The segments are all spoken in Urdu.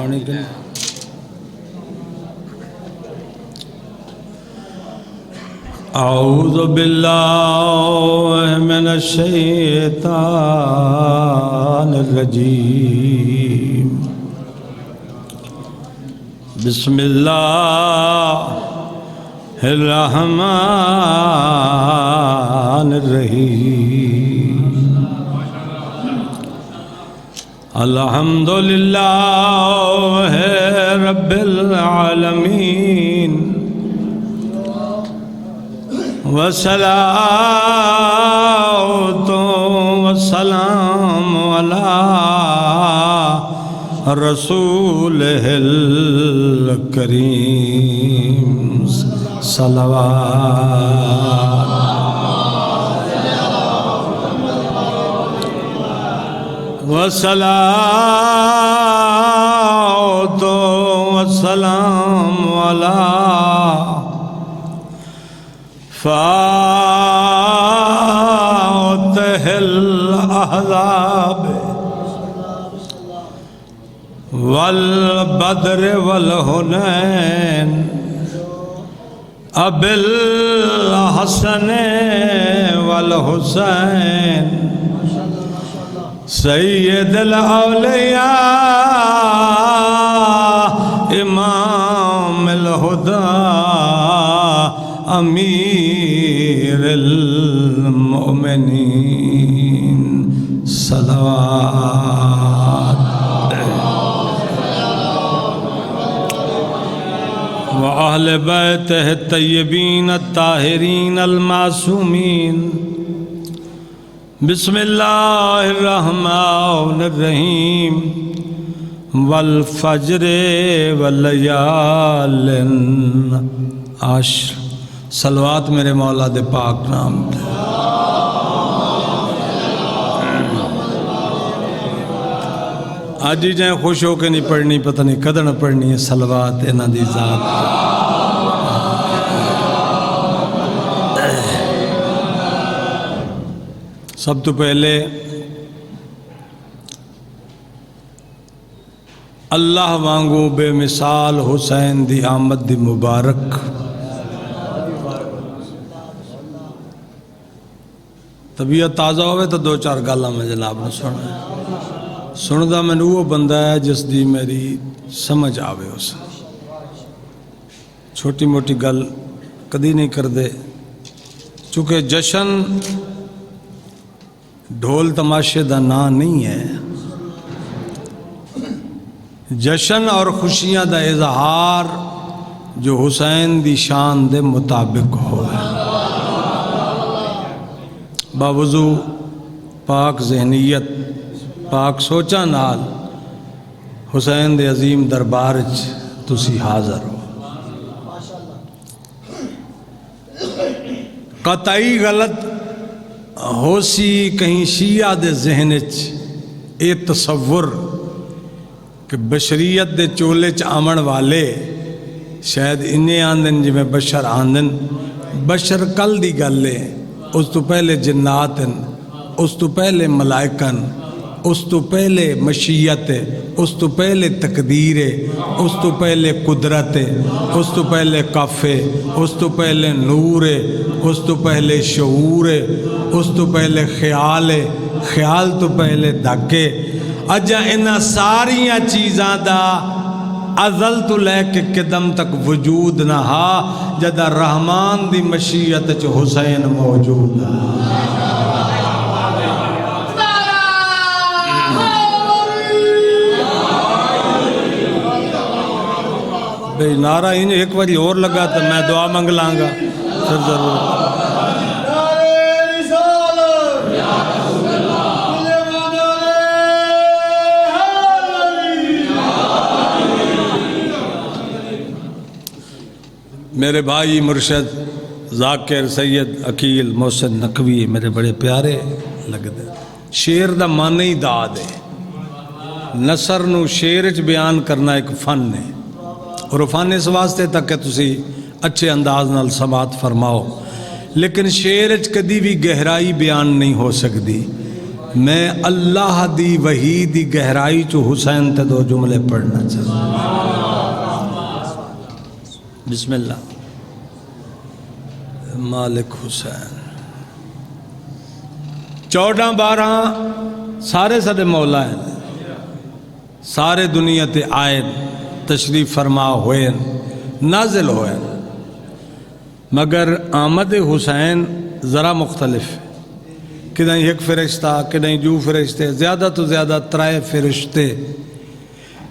پانی کے اعوذ باللہ من الشیطان الرجیم بسم اللہ الرحمن الرحیم الحمدللہ رب العالمین والصلاة والسلام علی رسولہ الکریم صلوات والصلاة والسلام علی فاتح الأحزاب والبدر والحنین ابی الحسن والحسین سید الاولیاء امام الہدی امیر المؤمنین صلوات وأہل بیتہ الطیبین الطاہرین المعصومین بسم اللہ الرحمن الرحیم والفجر واللیال عشر صلوات میرے مولا دے پاک نام دے آج ہی جائیں خوش ہو کے نہیں پڑھنی پتہ نہیں کدھر نہ پڑھنی ہے صلوات انہ دی ذات سب تو پہلے اللہ وانگو بے مثال حسین دی آمد دی مبارک طبیعت تازہ ہوئے تو دو چار گالا میں جناب نے سندا میں وہ بندہ ہے جس دی میری سمجھ آوے اسے چھوٹی موٹی گل کدی نہیں کر دے چونکہ جشن ڈھول تماشے دا نا نہیں ہے جشن اور خوشیاں دا اظہار جو حسین دی شان دے مطابق ہو باوضو پاک ذہنیت پاک سوچا نال حسین دے عظیم دربار تسی حاضر ہو قطعی غلط ہو سی کہیں شیعہ دے ذہن اے تصور کہ بشریت دے چولے آمن والے شاید انہیں آندن جی میں بشر آندن بشر کل دی گلے اس تو پہلے جناتن اس تو پہلے ملائکن اس تو پہلے مشیت اس تو پہلے تقدیر اس تو پہلے قدرت اس تو پہلے کف اس تو پہلے نور اس تو پہلے شعور اس تو پہلے خیال تو پہلے دھکے اجا انہاں ساریاں چیزاں دا ازل تو لے کے قدم تک وجود نہ ہا جدا رحمان دی مشیت چ حسین موجود بھئی نعرہ انہیں ایک باری اور لگا تو میں دعا منگ لانگا پھر ضرور میرے بھائی مرشد ذاکر سید عقیل محسن نقوی میرے بڑے پیارے لگتے شیر دا معنی داد ہے نثر نو شیر چ بیان کرنا ایک فن ہے اور فن اس واسطے تک کہ تسی اچھے انداز نال سماعت فرماؤ لیکن شیر چ کدی بھی گہرائی بیان نہیں ہو سکتی میں اللہ دی وحی دی گہرائی چو حسین تے دو جملے پڑھنا چاہتا بسم اللہ مالک حسین 14-12 سارے سارے مولا ہیں سارے دنیا تے آئے تشریف فرما ہوئے نازل ہوئے مگر آمد حسین ذرا مختلف کدیں ایک فرشتہ کدیں جو فرشتے زیادہ تو زیادہ 3 فرشتے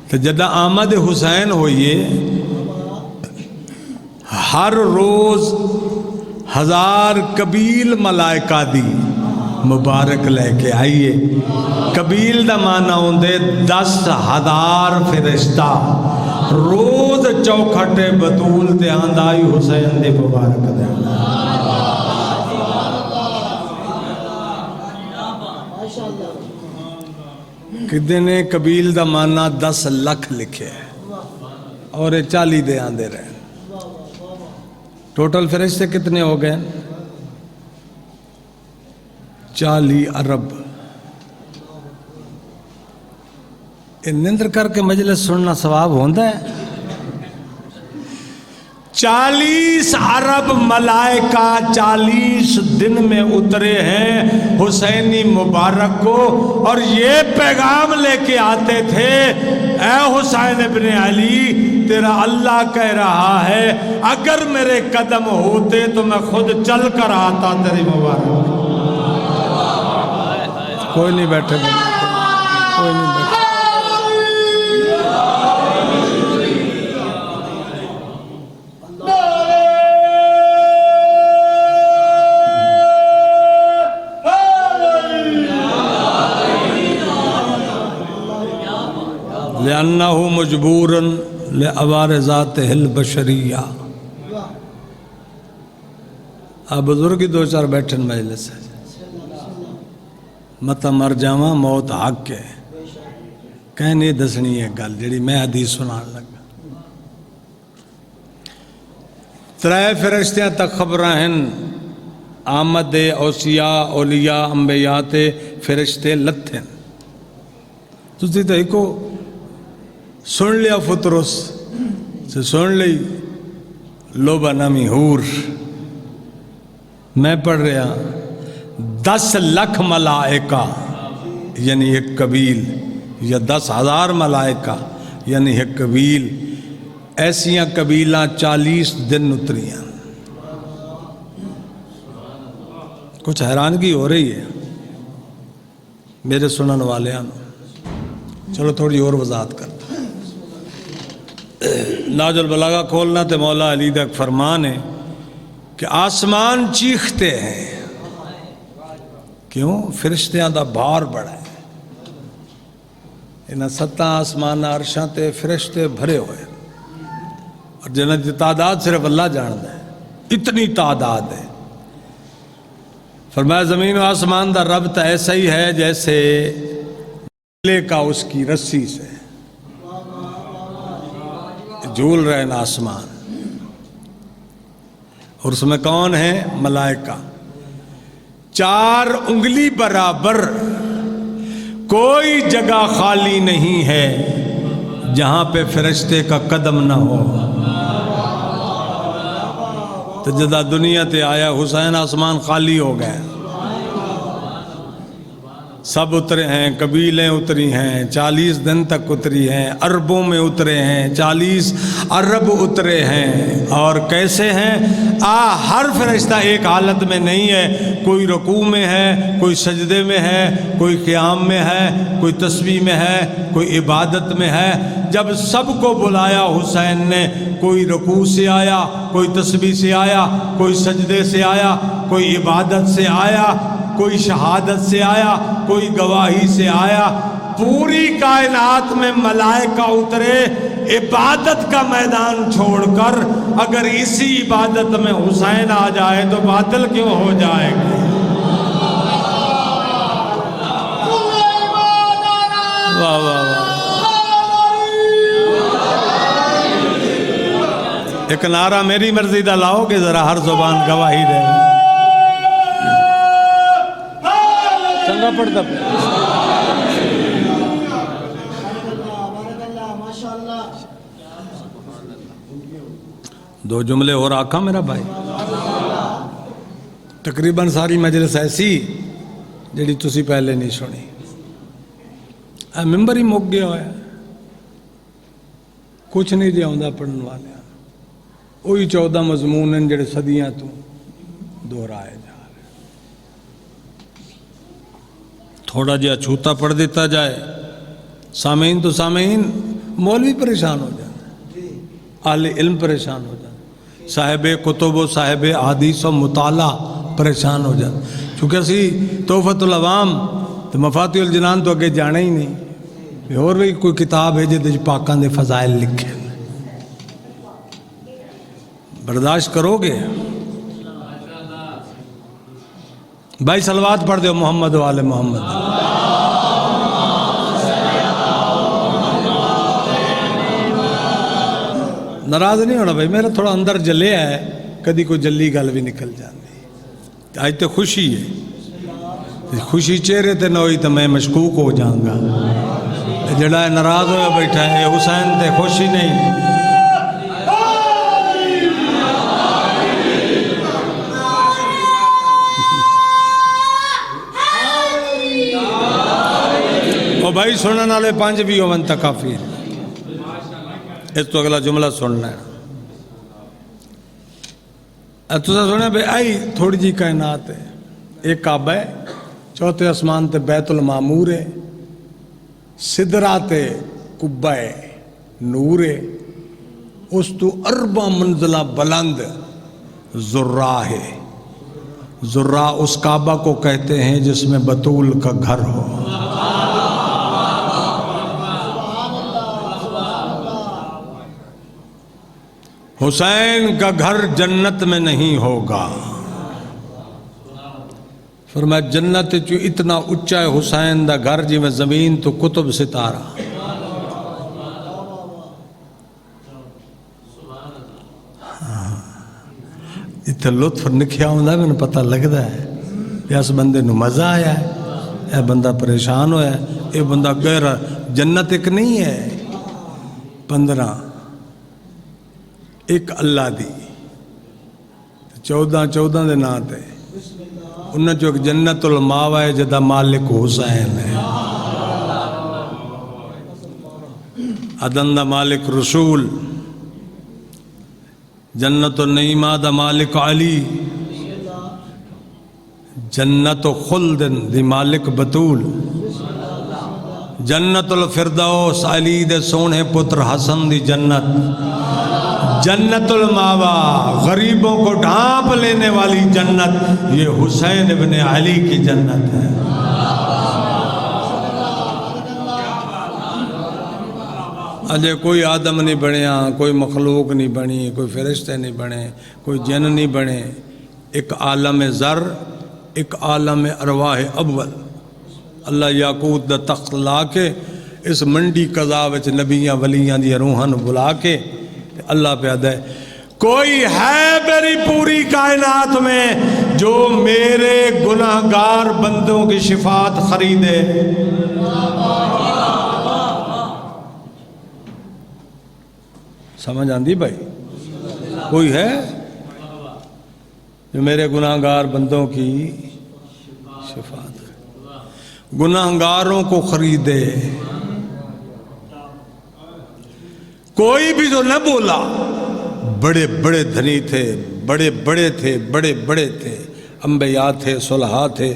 تو جدہ آمد حسین ہوئیے ہر روز 1000 قبیل ملائکہ دی مبارک لے کے آئیے قبیل دا معنی ہوندے 10,000 فرشتہ روز چوکھٹے بطول تے آندائی حسین دے مبارک دے کدنے قبیل دا معنی 10 لکھ لکھے اور 40 دے آندے رہے ٹوٹل فرشتے کتنے ہو گئے 40 ارب نندر کر کے مجلس سننا ثواب ہوندہ ہے 40 ارب ملائکہ 40 دن میں اترے ہیں حسینی مبارک کو اور یہ پیغام لے کے آتے تھے اے حسین ابن علی تیرا اللہ کہہ رہا ہے اگر میرے قدم ہوتے تو میں خود چل کر آتا تیری مبارک کوئی نہیں بیٹھے کوئی نہیں بیٹھے لأنه مجبور لعوارضاته البشریہ آپ بزرگی 2-4 بیٹھن مجلس ہے متا مر جاواں موت حق ہے کہنے دسنی ہے گل جڑی میں حدیث سنان لگا 3 فرشتیاں تک خبراں ہیں آمد اوصیاء اولیاء انبیاء تے فرشتے لتھن تسی تے کو سن لیا فطرس سے سن لی لوبا نامی حور میں پڑھ رہا 10 لکھ ملائکہ یعنی ایک قبیل یا 10,000 ملائکہ یعنی ایک قبیل ایسیاں قبیلہ 40 دن اتریاں کچھ حیرانگی ہو رہی ہے میرے سنن والے چلو تھوڑی اور وضاحت کرتا ناج البلاغہ کھولنا تے مولا علی دا فرمان ہے کہ آسمان چیختے ہیں کیوں فرشتیاں دا بھار بڑا ہے انہاں 7 آسمان عرشاں تے فرشتے بھرے ہوئے اور جنہاں دی تعداد صرف اللہ جانتا ہے اتنی تعداد ہے فرمایا زمین و آسمان دا ربط ایسا ہی ہے جیسے لے کا اس کی رسی سے جھول رہے ہیں آسمان اور اس میں کون ہے ملائکہ 4 انگلی برابر کوئی جگہ خالی نہیں ہے جہاں پہ فرشتے کا قدم نہ ہو تو جدہ دنیا تے آیا حسین آسمان خالی ہو گئے سب اترے ہیں قبیلیں اتری ہیں 40 دن تک اتری ہیں عربوں میں اترے ہیں 40 عرب اترے ہیں اور کیسے ہیں ہر فرشتہ ایک حالت میں نہیں ہے کوئی رکوع میں ہے کوئی سجدے میں ہے کوئی قیام میں ہے کوئی تسبیح میں ہے کوئی عبادت میں ہے جب سب کو بلایا حسین نے کوئی رکوع سے آیا کوئی تسبیح سے آیا کوئی سجدے سے آیا کوئی عبادت سے آیا کوئی شہادت سے آیا کوئی گواہی سے آیا پوری کائنات میں ملائکہ اترے عبادت کا میدان چھوڑ کر اگر اسی عبادت میں حسین آ جائے تو باطل کیوں ہو جائے گا واہ واہ واہ ایک نعرہ میری مرضی دا لاؤ کہ ذرا ہر زبان گواہی دے چنگا پڑھتا پہ دو جملے اور آقا میرا بھائی. تقریباً ساری مجلس ایسی جڑی تسی پہلے نہیں سنی. ممبر ہی مک گیا ہوا ہے, کچھ نہیں دیا ہوں پڑھن والے. وہی 14 مضمون ہیں جڑے صدیاں تو دہرائے جا رہے. تھوڑا جہا چھوتا پڑھ دیتا جائے سامعین تو سامعین مولوی پریشان ہو جاتے, اہل علم پریشان ہو جاتے, صاحب کتب و صاحب حدیث و مطالعہ پریشان ہو جاتے. چونکہ اسی تحفۃ العوام تو مفاتیح الجنان تو اگے جانا ہی نہیں. اور بھی کوئی کتاب ہے جہد پاکاں دے فضائل لکھے, برداشت کرو گے؟ بھائی صلوات پڑھ دو محمد والے محمد. ناراض نہیں ہونا بھائی, میرا تھوڑا اندر جلیا ہے, کدی کوئی جلی گل بھی نکل جاتی. آج تو خوشی ہے, خوشی چہرے تے نہ ہوئی تو میں مشکوک ہو جاؤں گا. جڑا ہے ناراض ہوا بیٹھا ہے حسین تے خوشی نہیں. او بھائی سنن والے 5 بھی ہون تا کافی ہے. اس تو اگلا جملہ سننا ہے. تسا سنیا بھائی آئی تھوڑی جی کائنات ہے. ایک کعبہ ہے, چوتھے آسمان تے بیت المعمور ہے, سدرات قبہ نور ہے, اس تو اربع منزلہ بلند ذرہ ہے. ذرہ اس کعبہ کو کہتے ہیں جس میں بطول کا گھر ہو. حسین کا گھر جنت میں نہیں ہوگا. فرمایا جنت جو اتنا اچا ہے حسین دا گھر جی میں زمین تو قطب ستارہ. اتنا لطف نکھیا ہوں میں پتہ لگتا ہے کہ اس بندے نو مزہ آیا ہے, اے بندہ پریشان ہویا ہے, اے بندہ گہرا. جنت ایک نہیں ہے 15, ایک اللہ دی 14 دے نات ہے. انہاں جو ایک جنت الماوا ہے جدا مالک حسین ہے. عدن دا مالک رسول, جنت النعیمہ دا مالک علی, جنت خلد دی مالک بطول, جنت الفردوس علی دے سونے پتر حسن دی جنت, جنت الماوا غریبوں کو ڈھانپ لینے والی جنت یہ حسین ابن علی کی جنت ہے. اجے کوئی آدم نہیں بنیا, کوئی مخلوق نہیں بنی, کوئی فرشتے نہیں بنے, کوئی جن نہیں بنے. ایک عالم ذر, ایک عالم ارواح اول. اللہ یاقوت دا تخت لا کے اس منڈی قضا وچ نبیاں ولیاں دی روحاں بلا کے اللہ پہ آدھا ہے کوئی ہے میری پوری کائنات میں جو میرے گناہگار بندوں کی شفاعت خریدے. سمجھ آندی بھائی؟ کوئی ہے جو میرے گناہگار بندوں کی شفاعت, گناہگاروں کو خریدے. کوئی بھی جو نہ بولا, بڑے بڑے دھنی تھے, بڑے بڑے تھے, بڑے بڑے تھے, انبیاء تھے, صلحاء تھے,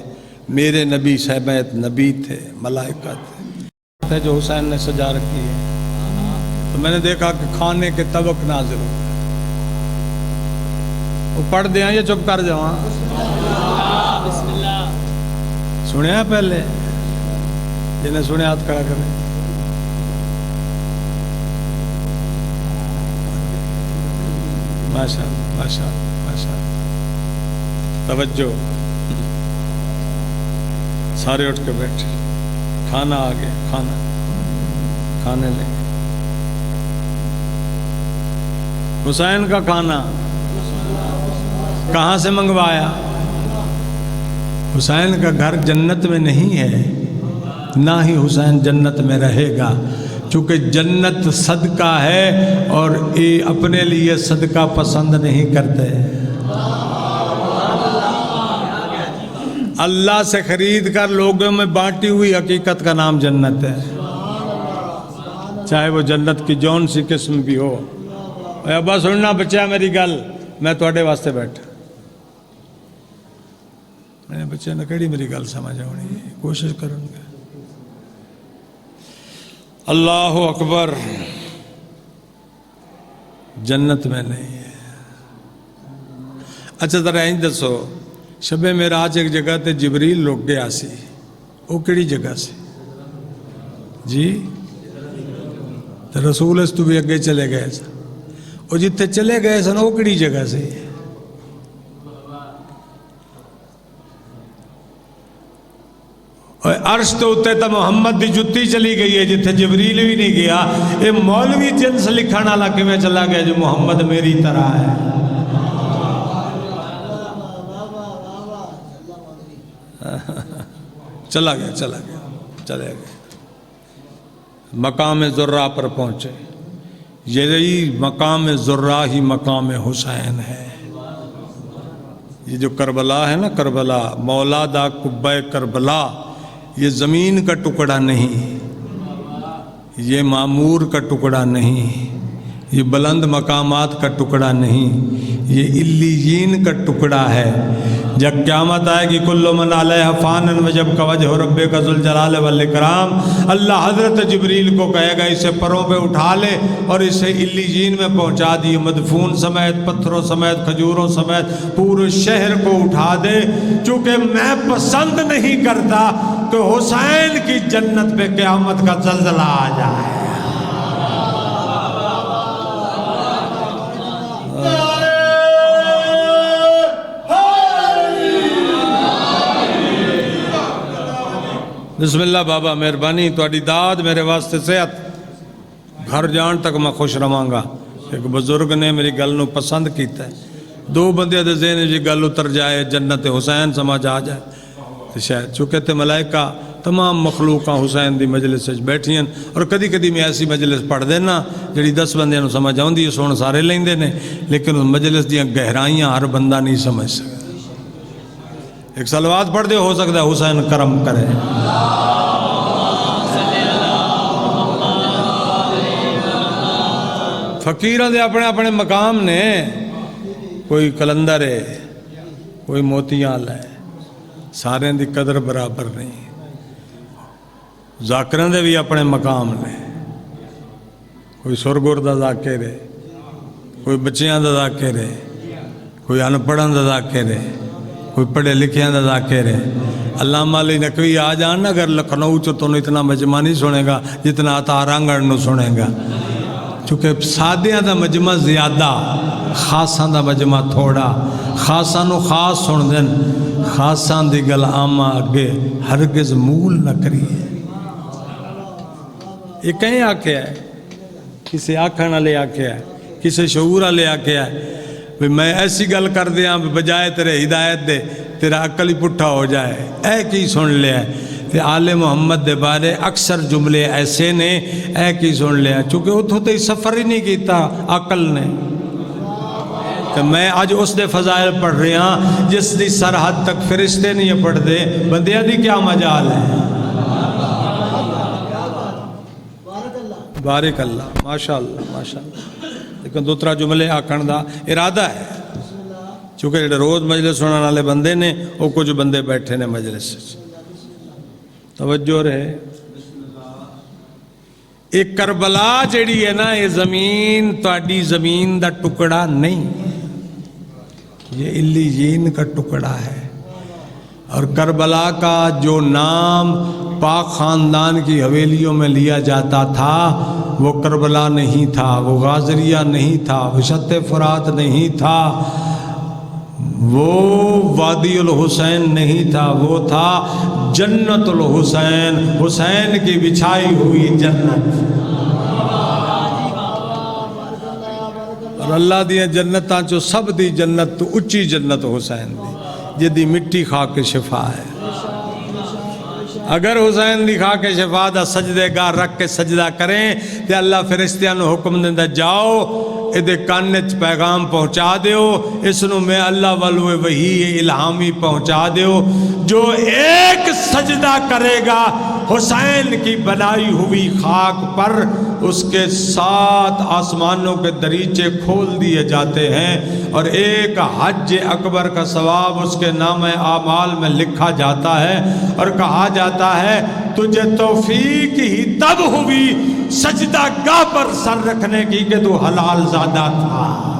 میرے نبی صاحبیت نبی تھے, ملائکہ تھے جو حسین نے سجا رکھی ہے. تو میں نے دیکھا کہ کھانے کے طبق نازل ہو. وہ پڑھ دیں یا چپ کر جاؤں؟ سنیا پہلے جنہیں سنے ہاتھ کھڑا کریں. ماشاء اللہ ماشاء اللہ ماشاء اللہ. توجہ, سارے اٹھ کے بیٹھے. کھانا آ گیا, کھانا کھانے لگے. حسین کا کھانا کہاں سے منگوایا؟ حسین کا گھر جنت میں نہیں ہے، نہ ہی حسین جنت میں رہے گا، چونکہ جنت صدقہ ہے اور یہ اپنے لیے صدقہ پسند نہیں کرتے۔ اللہ سے خرید کر لوگوں میں بانٹی ہوئی حقیقت کا نام جنت ہے، چاہے وہ جنت کی جون سی قسم بھی ہو۔ ابا سننا بچہ میری گل، میں تواڈے واسطے بیٹھا، میں بچے نے کہڑی میری گل سمجھ آنی، کوشش کروں گا۔ اللہ اکبر، جنت میں نہیں ہے۔ اچھا ذرا این دسو، شب معراج ایک جگہ تے جبریل لوگ گیا سی، وہ کیڑی جگہ سی جی؟ رسول اس تو بھی اگے چلے گئے سن، وہ جتھے چلے گئے سن وہ کیڑی جگہ سی؟ عرش تو اتے تا محمد دی جتی چلی گئی ہے، جتھے جبریل بھی نہیں گیا۔ یہ مولوی جنس لکھن والا کیویں چلا گیا جو محمد میری طرح ہے؟ چلا گیا، مقام ذرہ پر پہنچے۔ یہی مقام ذرہ ہی مقام حسین ہے۔ یہ جو کربلا ہے نا، کربلا مولا دا قبہ کربلا، یہ زمین کا ٹکڑا نہیں، یہ معمور کا ٹکڑا نہیں، یہ بلند مقامات کا ٹکڑا نہیں، یہ علیین کا ٹکڑا ہے۔ جب قیامت آئے گی کل من علیہ فان وجب کا وجہ ربک ذو الجلال والاکرام، اللہ حضرت جبریل کو کہے گا اسے پروں پہ اٹھا لے اور اسے علیین میں پہنچا دی، مدفون سمیت، پتھروں سمیت، کھجوروں سمیت پورے شہر کو اٹھا دے، چونکہ میں پسند نہیں کرتا کہ حسین کی جنت پہ قیامت کا زلزلہ آ جائے۔ بسم اللہ بابا، مہربانی تواڈی داد میرے واسطے صحت، گھر جان تک میں خوش رہاں گا۔ ایک بزرگ نے میری گل نو پسند کیتا ہے، دو بندے دے ذہن جی گل اتر جائے، جنت حسین سمجھ آ جائے تو شاید، چونکہ تے ملائکہ تمام مخلوقاں حسین دی مجلس وچ بیٹھی ہیں، اور کدی کدی میں ایسی مجلس پڑھ دینا جڑی 10 بندیاں نو سمجھ آوندی ہے، سن سارے لیندے نے، لیکن اس مجلس دیاں گہرائیاں ہر بندہ نہیں سمجھ سکتا۔ ایک صلوات پڑھ دے، ہو سکتا ہے حسین کرم کرے۔ فقیروں دے اپنے اپنے مقام نے، کوئی کلندر ہے، کوئی موتیال ہے، سارے دی قدر برابر نہیں۔ ذاکروں دے بھی اپنے مقام نے، کوئی سرگور دا ذاکر ہے، کوئی بچیاں دا ذاکر ہے، کوئی انپڑھاں دا ذاکر ہے، کوئی پڑھے لکھیاں دا ذاکر ہے۔ علامہ علی نقوی آ جان اگر لکھنؤ چو تو اتنا مجمع نہیں سنے گا جتنا عطا رنگڑ نو سنے گا، چونکہ سادیاں دا مجمع زیادہ، خاصاں دا مجمع تھوڑا، خاصاں نو خاص سن دن، خاصاں دی گل آمہ اگے ہرگز مول نہ کریے۔ یہ کہیں آکھیا ہے، کسی آکھنا لے آکھیا ہے، کسی شعورہ لے آکھیا ہے، میں ایسی گل کر دیا بجائے تیرے ہدایت دے تیرا عقل ہی پٹھا ہو جائے، اے کی سن لیا تے آل محمد دے بارے اکثر جملے ایسے نے، اے کی سن لیا، چونکہ اتھوں تے سفر ہی نہیں کیتا عقل نے۔ تو میں آج اس دے فضائل پڑھ رہے ہیں جس دی سرحد تک فرشتے نہیں پڑھ دے، بندیاں دی کیا مجال ہے۔ بارک اللہ، ماشاءاللہ ماشاءاللہ۔ لیکن دوسرا جملے آکھن دا ارادہ ہے، چونکہ جڑے روز مجلس سننے والے بندے نے وہ کچھ بندے بیٹھے نے مجلس، توجہ رہے۔ ایک کربلا جڑی ہے نا، یہ زمین تواڈی زمین دا ٹکڑا نہیں، یہ علیین کا ٹکڑا ہے۔ اور کربلا کا جو نام پاک خاندان کی حویلیوں میں لیا جاتا تھا وہ کربلا نہیں تھا، وہ غازریہ نہیں تھا، وہ شط فرات نہیں تھا، وہ وادی الحسین نہیں تھا، وہ تھا جنت الحسین، حسین کی بچھائی ہوئی جنت۔ اور اللہ دیا جنتاں چو سب دی جنت تو اچھی جنت حسین دی، جدی مٹی کھا کے شفا ہے۔ اگر حسین دی کھا کے شفا دا سجدے گاہ رکھ کے سجدہ کریں تو اللہ فرشتیاں نو حکم دیندہ جاؤ ادھے کانچ پیغام پہنچا دیو، اس نو میں اللہ والو وحی الہامی پہنچا دیو، جو ایک سجدہ کرے گا حسین کی بنائی ہوئی خاک پر اس کے 7 آسمانوں کے دریچے کھول دیے جاتے ہیں اور ایک حج اکبر کا ثواب اس کے نام اعمال میں لکھا جاتا ہے، اور کہا جاتا ہے تجھے توفیق ہی تب ہوئی سجدہ گاہ پر سر رکھنے کی کہ تو حلال زادہ تھا۔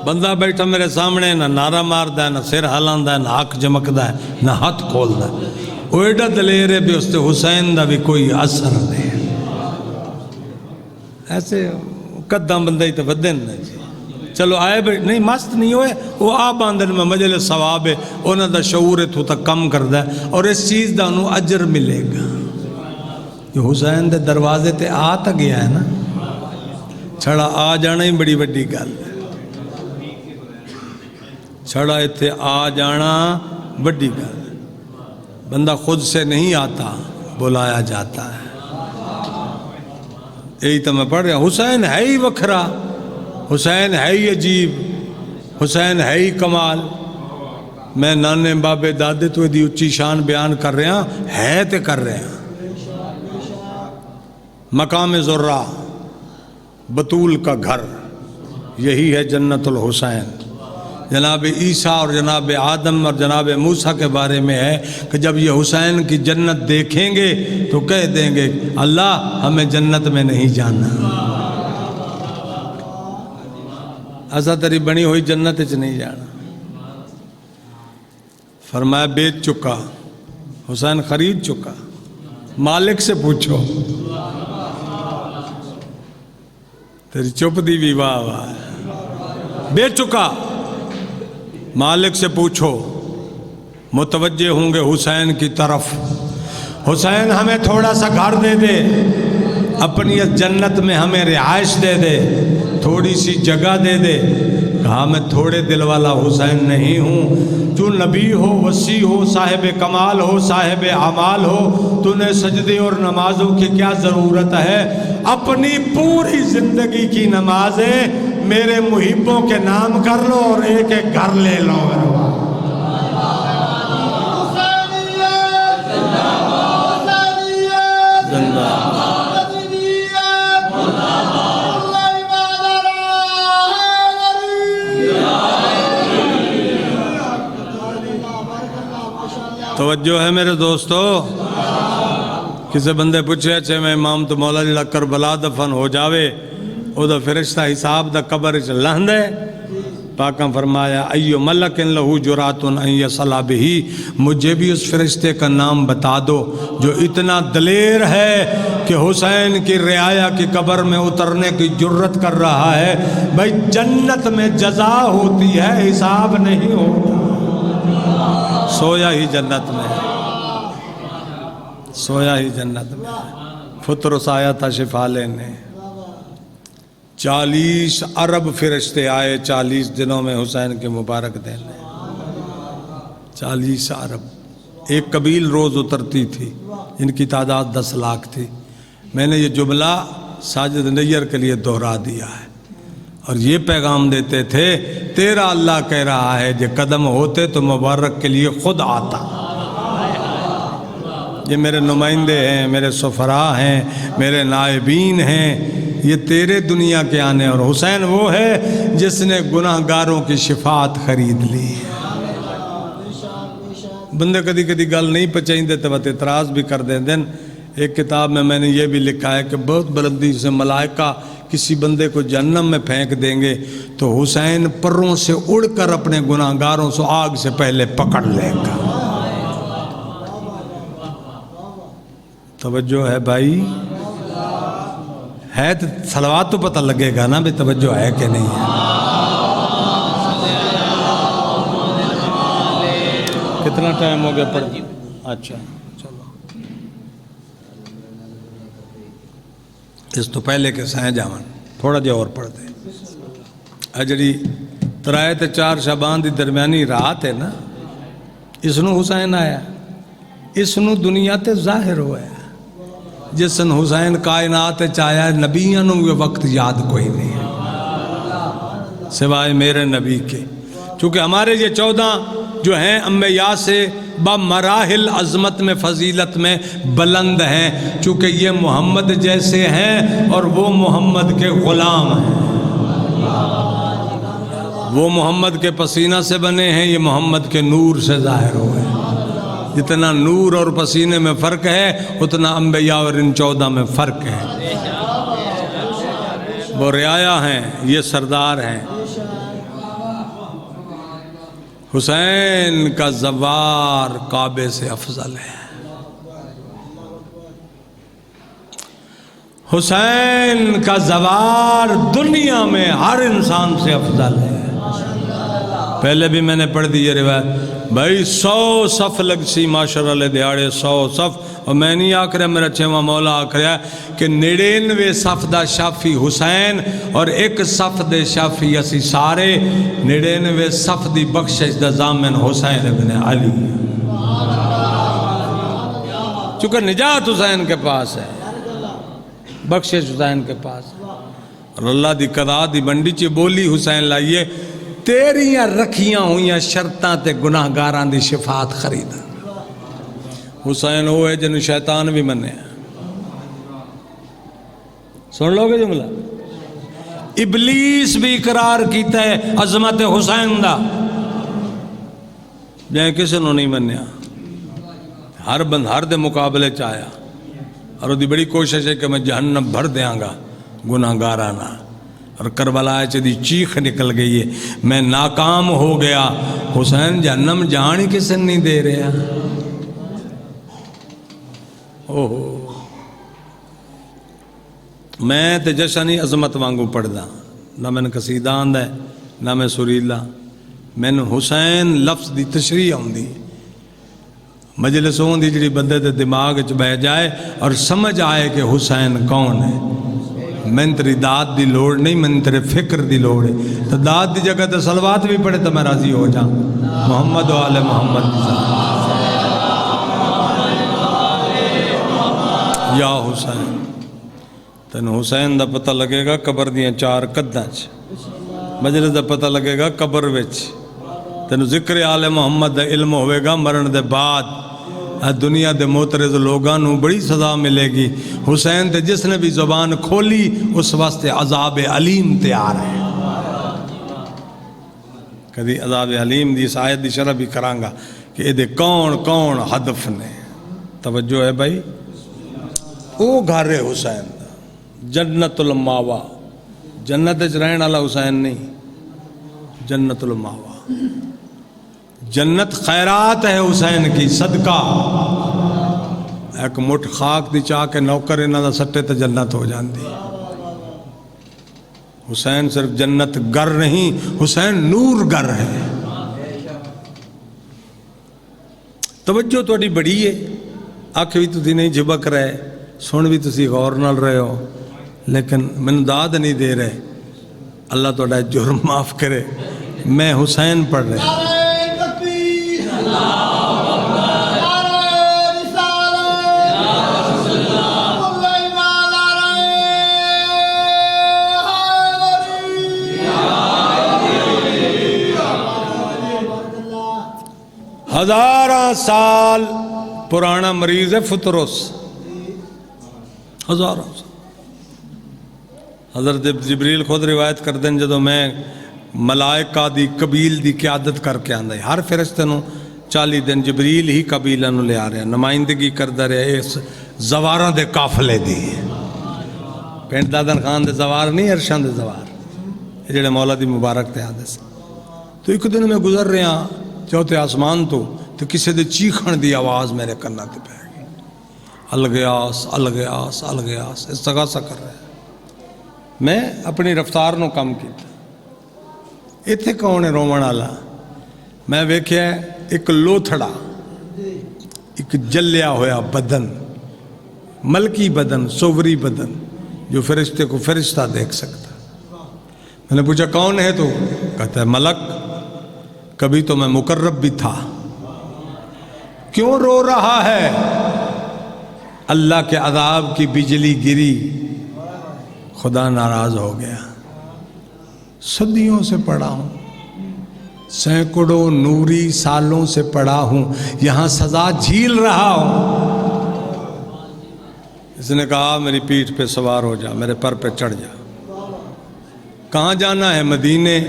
بندہ بیٹھا میرے سامنے نہ نعرہ ماردا ہے، نہ سر ہلاندا ہے، نہ ہاتھ جمکدا ہے، نہ ہاتھ کھولدا ہے، وہ ایڈا دلیر ہے بھی اس تے حسین دا بھی کوئی اثر نہیں۔ ایسے قداں بندہ ہی تو ودن جی، چلو آئے نہیں مست نہیں ہوئے، وہ آپ آندن میں مجلس ثواب ہے، انہاں دا شعور اتھو تک کم کردا ہے اور اس چیز دا انہوں اجر ملے گا۔ جو حسین دے دروازے تے آ تا گیا ہے نا، چھڑا آ جانا ہی بڑی بڑی گل ہے، چھڑا اتھے آ جانا بڑی گل ہے، بندہ خود سے نہیں آتا بلایا جاتا ہے۔ یہی تو میں پڑھ رہا ہوں، حسین ہے ہی وکھرا، حسین ہے ہی عجیب، حسین ہے ہی کمال۔ میں نانے بابے دادے تو دی اچھی شان بیان کر رہے ہیں، ہے تے کر رہے ہیں۔ مقام زرہ بطول کا گھر، یہی ہے جنت الحسین۔ جناب عیسیٰ اور جناب آدم اور جناب موسیٰ کے بارے میں ہے کہ جب یہ حسین کی جنت دیکھیں گے تو کہہ دیں گے اللہ ہمیں جنت میں نہیں جانا، ایسا تری بنی ہوئی جنت اچ نہیں جانا۔ فرمایا بیچ چکا، حسین خرید چکا، مالک سے پوچھو، تیری چپ دی بھی واہ واہ، بیچ چکا، مالک سے پوچھو، متوجہ ہوں گے حسین کی طرف۔ حسین ہمیں تھوڑا سا گھر دے دے، اپنی اس جنت میں ہمیں رہائش دے دے، تھوڑی سی جگہ دے دے۔ کہا میں تھوڑے دل والا حسین نہیں ہوں، تو نبی ہو، وسیع ہو، صاحب کمال ہو، صاحب اعمال ہو، تو نے سجدے اور نمازوں کی کیا ضرورت ہے؟ اپنی پوری زندگی کی نمازیں میرے محبوں کے نام کر لو اور ایک ایک گھر لے لو۔ توجہ ہے میرے دوستو، کسی بندے پوچھے اچھے میں امام تو مولا جڑا کربلا دفن ہو جاوے او دا فرشتہ حساب دا قبر چ لہندے، پاکاں فرمایا ایو ملک لہو جراتن ان یصلی بہی، مجھے بھی اس فرشتے کا نام بتا دو جو اتنا دلیر ہے کہ حسین کی رعایا کی قبر میں اترنے کی جرت کر رہا ہے۔ بھائی جنت میں جزا ہوتی ہے، حساب نہیں ہوتا۔ سویا ہی جنت میں، سویا ہی جنت میں۔ فطرس آیا تھا شفا لینے، 40 ارب فرشتے آئے 40 دنوں میں حسین کے مبارک دینے، 40 ارب۔ ایک قبیل روز اترتی تھی جن کی تعداد 10 لاکھ تھی۔ میں نے یہ جملہ ساجد نیر کے لیے دہرا دیا ہے اور یہ پیغام دیتے تھے تیرا اللہ کہہ رہا ہے جو قدم ہوتے تو مبارک کے لیے خود آتا۔ یہ میرے نمائندے ہیں، میرے سفراء ہیں، میرے نائبین ہیں، یہ تیرے دنیا کے آنے، اور حسین وہ ہے جس نے گناہ گاروں کی شفاعت خرید لی۔ بندے کدی کدی گل نہیں پچائیں دیتے وقت اعتراض بھی کر دیں دن۔ ایک کتاب میں نے یہ بھی لکھا ہے کہ بہت بلندی سے ملائکہ کسی بندے کو جہنم میں پھینک دیں گے تو حسین پروں سے اڑ کر اپنے گناہ گاروں سے آگ سے پہلے پکڑ لے گا۔ توجہ ہے بھائی، ہے تو صلوات تو پتہ لگے گا نا بھی توجہ ہے کہ نہیں ہے. کتنا ٹائم ہو گیا پڑھ؟ اچھا چلو اس تو پہلے کہ سائیں جاون تھوڑا جہا اور پڑھ دے. جڑی 3 تے 4 شعبان دی درمیانی رات ہے نا، اس نو حسین آیا، اس نو دنیا تے ظاہر ہوا ہے. جس نے حسین کائنات چایا نبیوں نو یہ وقت یاد کوئی نہیں ہے سوائے میرے نبی کے. چونکہ ہمارے یہ 14 جو ہیں انبیاء سے بمراحل عظمت میں فضیلت میں بلند ہیں، چونکہ یہ محمد جیسے ہیں اور وہ محمد کے غلام ہیں. وہ محمد کے پسینہ سے بنے ہیں، یہ محمد کے نور سے ظاہر ہوئے ہیں. جتنا نور اور پسینے میں فرق ہے اتنا انبیاء اور ان 14 میں فرق ہے. وہ رعایا ہیں، یہ سردار ہیں. حسین کا زوار کعبے سے افضل ہے. حسین کا زوار دنیا میں ہر انسان سے افضل ہے. پہلے بھی میں نے پڑھ دی یہ روایت، بھائی 100 صف لگ سی معاشرہ لے دیاڑے 100 صف، اور میں نہیں آکھ رہا، میرا 6واں مولا آکھ رہا کہ 99 صف دا شافی حسین اور 1 صف دے شافی اسی سارے. 99 صف دی بخشش دا ضامن حسین ابن علی، چونکہ نجات حسین کے پاس ہے، بخشش حسین کے پاس ہے. اور اللہ دی قضا دی منڈی چی بولی حسین لائیے، تیریاں رکھیاں ہوئیاں شرطاں تے گناہ گاراں دی شفاعت خریدا. حسین ہوئے جنہوں شیطان بھی منے. سن لو گے جملہ؟ ابلیس بھی اقرار کیتا ہے عظمت حسین دا، جائیں کسی نے نہیں منیا. ہر بند ہر دے مقابلے چاہیا، اور وہ دی بڑی کوشش ہے کہ میں جہنم بھر دیاں گا گناہ گارانا. اور کربلا دی چیخ نکل گئی ہے، میں ناکام ہو گیا. حسین جہنم جان ہی کسی نہیں دے رہا. میں تے جشنی عظمت وانگو پڑھدا، نہ میں نے قصیدہ آندا ہے نہ میں سریلا. میں نے حسین لفظ دی تشریح آندی مجلس ہوندی جڑی بندے دے دماغ وچ بہ جائے اور سمجھ آئے کہ حسین کون ہے. میں تیری داد دی لوڑ نہیں، میں تیرے فکر دی لوڑ ہے. تو داد دی جگہ تے صلوات بھی پڑھے تو میں راضی ہو جاؤں. محمد و آل محمد یا حسین. تین حسین دا پتہ لگے گا قبر دیاں 4 قداں چ، مجلس دا پتہ لگے گا قبر وچ. تین ذکر آل محمد دا علم ہوئے گا مرن دے بعد. دنیا دے معترض لوگاں نو بڑی سزا ملے گی. حسین تے جس نے بھی زبان کھولی اس واسطے عذاب علیم تیار ہے. کدی عذاب علیم دی اس آیت دی شرح بھی کرانگا کہ یہ دے کون کون ہدف نے. توجہ ہے بھائی. او گھر ہے حسین دا جنت الماوا. جنت وچ رہن والا حسین نہیں، جنت الماوا. جنت خیرات ہے حسین کی، صدقہ. ایک مٹھ خاک دی چاہ کے نوکر انہاں دا سٹے تے جنت ہو جاندی. حسین صرف جنت گر نہیں، حسین نور گر ہے. توجہ تھوڑی بڑی ہے، آنکھ بھی تسی نہیں جھبک رہے، سن بھی تسی غور نال رہے ہو، لیکن من داد نہیں دے رہے. اللہ تھوڑا جرم معاف کرے. میں حسین پڑھ رہے. ہزاراں سال پرانا مریض ہے فطرس. ہزاراں سال. حضرت جبریل خود روایت کر دیں جدو میں ملائکہ دی قبیل دی قیادت کر کے آندہ ہے. ہر فرشتے نو 40 دن جبریل ہی قبیلہ نو لے آ رہے ہیں، نمائندگی کردہ رہے اس زواراں دے قافلے دی. پینٹ دادن خان دے زوار نہیں، ارشان دے زوار یہ جڑے مولا دی مبارک تے آدھے سے. تو ایک دن میں گزر رہے ہیں چوتھے آسمان تو کسی دے چیخن دی آواز میرے کنہ تے پہ گئی. الگیاس الگیاس الگیاس استغاثہ کر رہے ہیں. میں اپنی رفتار نو کم کیتا. اتنے کون ہے رومن والا؟ میں ویکھیا ایک لوتھڑا، ایک جلیا ہویا بدن، ملکی بدن، سووری بدن، جو فرشتے کو فرشتہ دیکھ سکتا. میں نے پوچھا کون ہے تو؟ کہتا ہے ملک. کبھی تو میں مقرب بھی تھا. کیوں رو رہا ہے؟ اللہ کے عذاب کی بجلی گری، خدا ناراض ہو گیا. صدیوں سے پڑھا ہوں، سینکڑوں نوری سالوں سے پڑھا ہوں، یہاں سزا جھیل رہا ہوں. اس نے کہا میری پیٹھ پہ سوار ہو جا، میرے پر پہ چڑھ جا. کہاں جانا ہے؟ مدینے.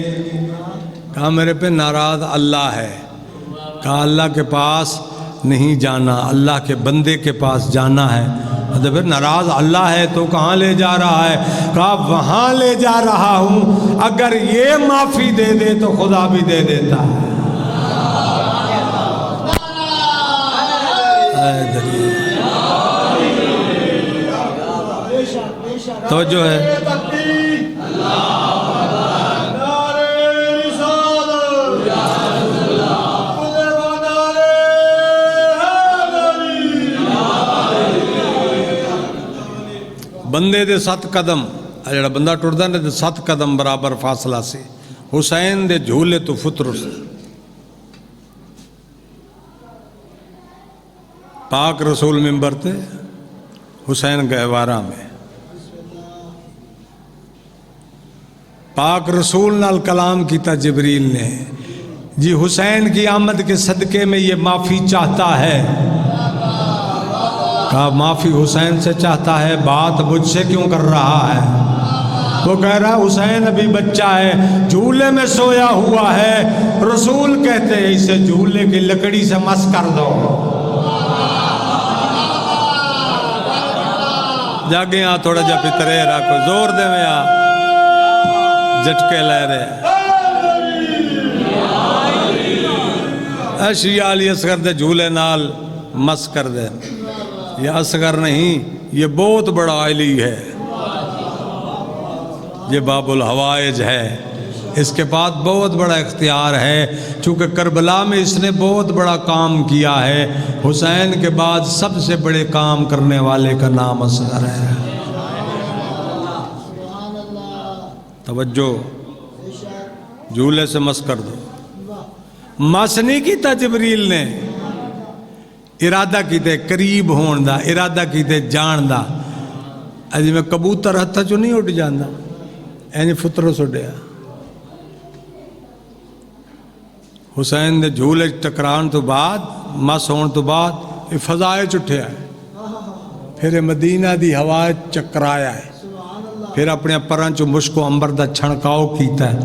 کہا میرے پہ ناراض اللہ ہے. کہا اللہ کے پاس نہیں جانا، اللہ کے بندے کے پاس جانا ہے. پھر ناراض اللہ ہے تو کہاں لے جا رہا ہے؟ کہا وہاں لے جا رہا ہوں، اگر یہ معافی دے دے تو خدا بھی دے دیتا ہے. توجہ ہے. بندے دے 7 قدم، جڑا بندہ ٹردا نے 7 قدم برابر فاصلہ سی. حسین دے جھولے تو فطر سے. پاک رسول منبر تے، حسین گہوارہ میں. پاک رسول نال کلام کیتا جبریل نے، جی حسین کی آمد کے صدقے میں یہ معافی چاہتا ہے. کہا معافی حسین سے چاہتا ہے، بات مجھ سے کیوں کر رہا ہے؟ وہ کہہ رہا حسین ابھی بچہ ہے، جھولے میں سویا ہوا ہے. رسول کہتے ہیں اسے جھولے کی لکڑی سے مس کر دو. جاگے یہاں تھوڑا جا پترے رکھو، زور دے میں یہاں جھٹکے لے رہے. شیعہ علی اصغر دے جھولے نال مس کر دے. یہ اصغر نہیں، یہ بہت بڑا علی ہے، یہ باب الحوائج ہے. اس کے بعد بہت بڑا اختیار ہے، چونکہ کربلا میں اس نے بہت بڑا کام کیا ہے. حسین کے بعد سب سے بڑے کام کرنے والے کا نام اصغر ہے. توجہ، جھولے سے مس کر دو. مس نہیں کیتا جبریل نے، ارادہ کیتے قریب ہون دا، ارادہ کیتے جان دا. اجی میں کبوتر ہتھا چو نہیں اٹھ جاندہ، اینی فطر سڈیا. حسین دے جھولے ٹکران تو بعد، مس ہون تو بعد یہ فضائے چٹھیا ہے. پھر مدینہ دی ہوا چکرایا ہے. پھر اپنے پران چو مشک و امبر دا چھڑکاؤ کیتا ہے.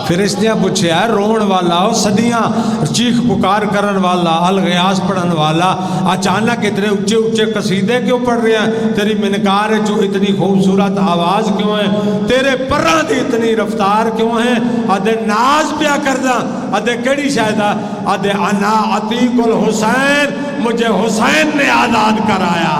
پھر اس نے پوچھا ہے رون والا، صدیاں چیخ پکار کرن والا، الغیاس پڑھن والا، اچانک اتنے اونچے اونچے قصیدے کیوں پڑھ رہے ہیں؟ تیری منکار جو اتنی خوبصورت آواز کیوں ہے؟ تیرے پران دی اتنی رفتار کیوں ہے؟ آدھے ناز پیا کردہ. آدھے کیڑی شاہدہ؟ آدھے انا عتیق الحسین، مجھے حسین نے آزاد کرایا.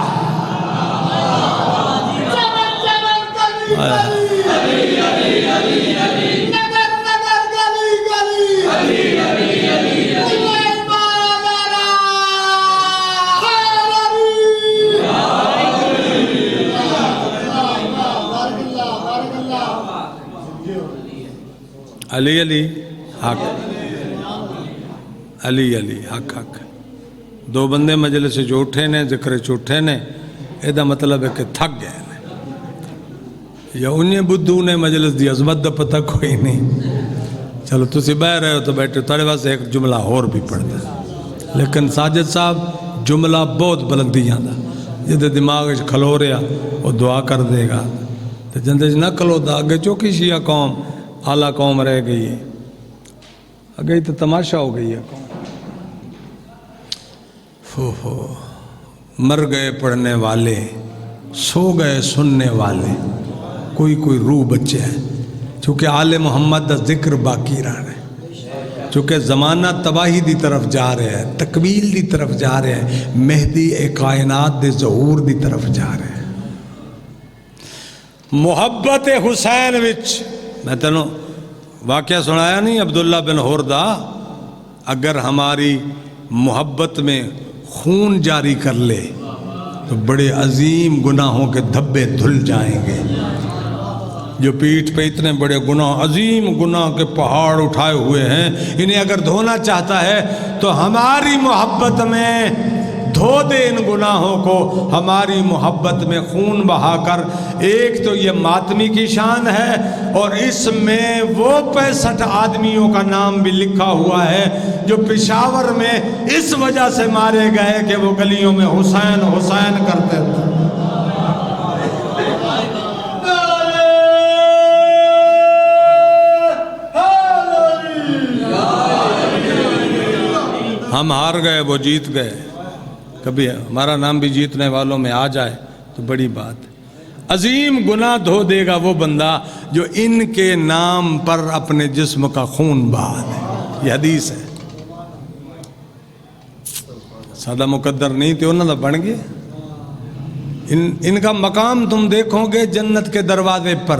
علی علی حق، علی علی حق حق. دو بندے مجلس جو اٹھے نے، ذکر چ اٹھے نے، یہ دا مطلب ہے کہ تھک گئے نے. یا انہیں بدھو نے مجلس دی عظمت دا پتہ کوئی نہیں. چلو تسی بہ رہے ہو تو بیٹھے، تھوڑے واسطے ایک جملہ اور بھی پڑھ دیں. لیکن ساجد صاحب جملہ بہت بلندیاں دا، جدے دماغ کھلو رہا وہ دعا کر دے گا. تو جندے نہ کھلو دا اگے چوکی شیعہ قوم اعلیٰ قوم رہ گئی ہے، اگے تو تماشا ہو گئی ہے قوم. مر گئے پڑھنے والے، سو گئے سننے والے، کوئی روح بچے ہیں. چونکہ آل محمد دا ذکر باقی رہا ہے، چونکہ زمانہ تباہی دی طرف جا رہے ہیں، تکمیل دی طرف جا رہے ہیں، مہدی کائنات دے ظہور دی طرف جا رہے ہیں. محبت حسین وچ میں تینوں واقعہ سنایا نہیں عبداللہ بن حردہ، اگر ہماری محبت میں خون جاری کر لے تو بڑے عظیم گناہوں کے دھبے دھل جائیں گے۔ جو پیٹھ پہ اتنے بڑے گناہ، عظیم گناہ کے پہاڑ اٹھائے ہوئے ہیں، انہیں اگر دھونا چاہتا ہے تو ہماری محبت میں دھو دے ان گناہوں کو، ہماری محبت میں خون بہا کر۔ ایک تو یہ ماتمی کی شان ہے، اور اس میں وہ 65 آدمیوں کا نام بھی لکھا ہوا ہے جو پشاور میں اس وجہ سے مارے گئے کہ وہ گلیوں میں حسین حسین کرتے تھے۔ ہم ہار گئے، وہ جیت گئے، کبھی ہمارا نام بھی جیتنے والوں میں آ جائے تو بڑی بات ہے۔ عظیم گناہ دھو دے گا وہ بندہ جو ان کے نام پر اپنے جسم کا خون بہا دے۔ یہ حدیث ہے، سادہ مقدر نہیں تھے، انہوں نے بن گئے۔ ان کا مقام تم دیکھو گے جنت کے دروازے پر،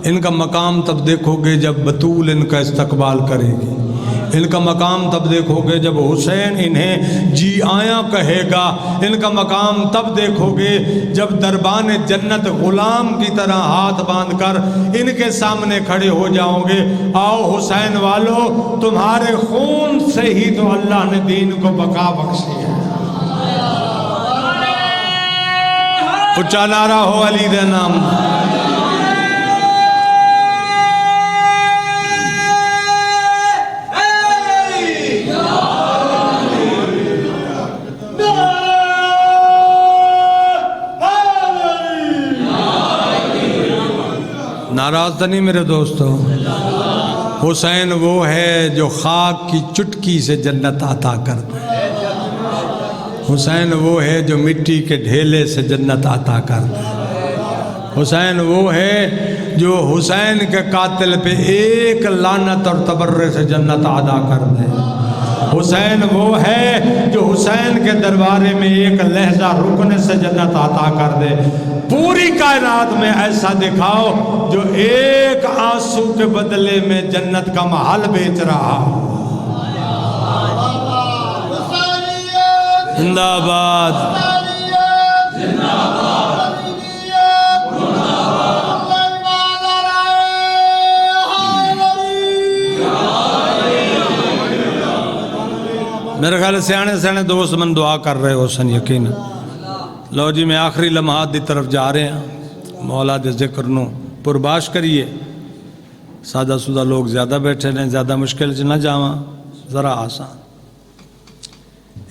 ان کا مقام تب دیکھو گے جب بطول ان کا استقبال کرے گی، ان کا مقام تب دیکھو گے جب حسین انہیں جی آیا کہے گا، ان کا مقام تب دیکھو گے جب دربان جنت غلام کی طرح ہاتھ باندھ کر ان کے سامنے کھڑے ہو جاؤ گے۔ آؤ حسین والو، تمہارے خون سے ہی تو اللہ نے دین کو بقا بخشی ہے۔ اچھا نعرہ ہو علی دے نام۔ ناراض تو نہیں میرے دوستو؟ حسین وہ ہے جو خاک کی چٹکی سے جنت عطا کرتا ہے، حسین وہ ہے جو مٹی کے ڈھیلے سے جنت عطا کرتا ہے، حسین وہ ہے جو حسین کے قاتل پہ ایک لعنت اور تبرے سے جنت عطا کر دے، حسین وہ ہے جو حسین کے دربارے میں ایک لہجہ رکنے سے جنت عطا کر دے۔ پوری کائنات میں ایسا دکھاؤ جو ایک آنسو کے بدلے میں جنت کا محل بیچ رہا ہو۔ زندہ آباد۔ میرے خیال سیانے سیانے دوست من دعا کر رہے ہو سن یقین۔ لو جی میں آخری لمحات دی طرف جا رہے ہیں، مولا دے ذکر نو پرباش کریے۔ سادہ سودہ لوگ زیادہ بیٹھے ہیں، زیادہ مشکل سے نہ جاواں، ذرا آسان۔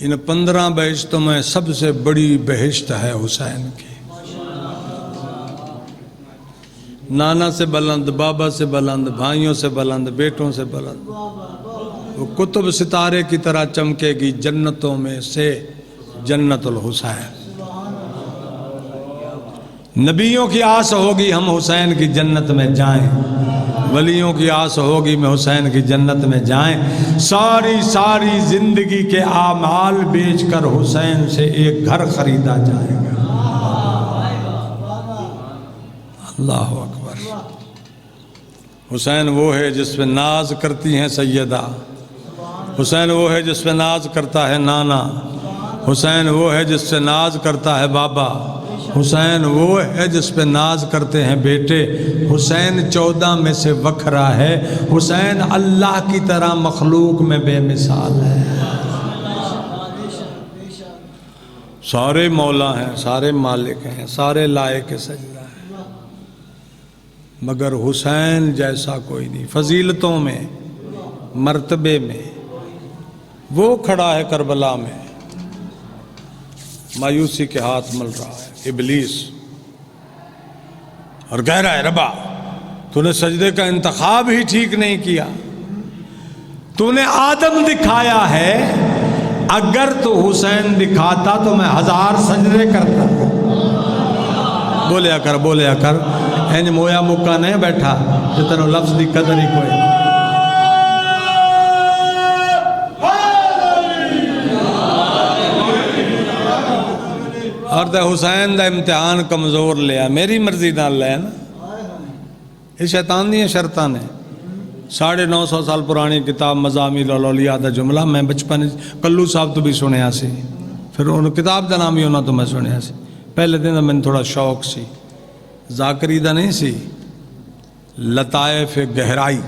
ان 15 بہشتوں میں سب سے بڑی بہشت ہے حسین کی۔ نانا سے بلند، بابا سے بلند، بھائیوں سے بلند، بیٹوں سے بلند، وہ کتب ستارے کی طرح چمکے گی جنتوں میں سے جنت الحسین۔ نبیوں کی آس ہوگی ہم حسین کی جنت میں جائیں، ولیوں کی آس ہوگی میں حسین کی جنت میں جائیں۔ ساری زندگی کے اعمال بیچ کر حسین سے ایک گھر خریدا جائے گا۔ اللہ اکبر۔ حسین وہ ہے جس پہ ناز کرتی ہیں سیدہ، حسین وہ ہے جس پہ ناز کرتا ہے نانا، حسین وہ ہے جس سے ناز کرتا ہے بابا، حسین وہ ہے جس پہ ناز کرتے ہیں بیٹے۔ حسین 14 میں سے وکھرا ہے، حسین اللہ کی طرح مخلوق میں بے مثال ہے۔ سارے مولا ہیں، سارے مالک ہیں، سارے لائق سجدہ ہیں، مگر حسین جیسا کوئی نہیں۔ فضیلتوں میں، مرتبے میں وہ کھڑا ہے کربلا میں، مایوسی کے ہاتھ مل رہا ہے ابلیس، اور کہہ رہا ہے ربا تو نے سجدے کا انتخاب ہی ٹھیک نہیں کیا، تو نے آدم دکھایا ہے، اگر تو حسین دکھاتا تو میں 1000 سجدے کرتا۔ بولیا کر این مویا مکہ نہیں بیٹھا جتنو لفظ دی قدر ہی کوئی۔ اور تے حسین دا امتحان کمزور لیا، میری مرضی نال لے نا، یہ شیطان دیاں شرطاں نے۔ 950 سال پرانی کتاب مزامیر الاولیاء دا جملہ میں بچپن کلو صاحب تو بھی سنیا سی، پھر ان کتاب دا نام ہی انہاں تو میں سنیا سی۔ پہلے دن میں تھوڑا شوق سی، ذاکری دا نہیں سی، لطائف گہرائی۔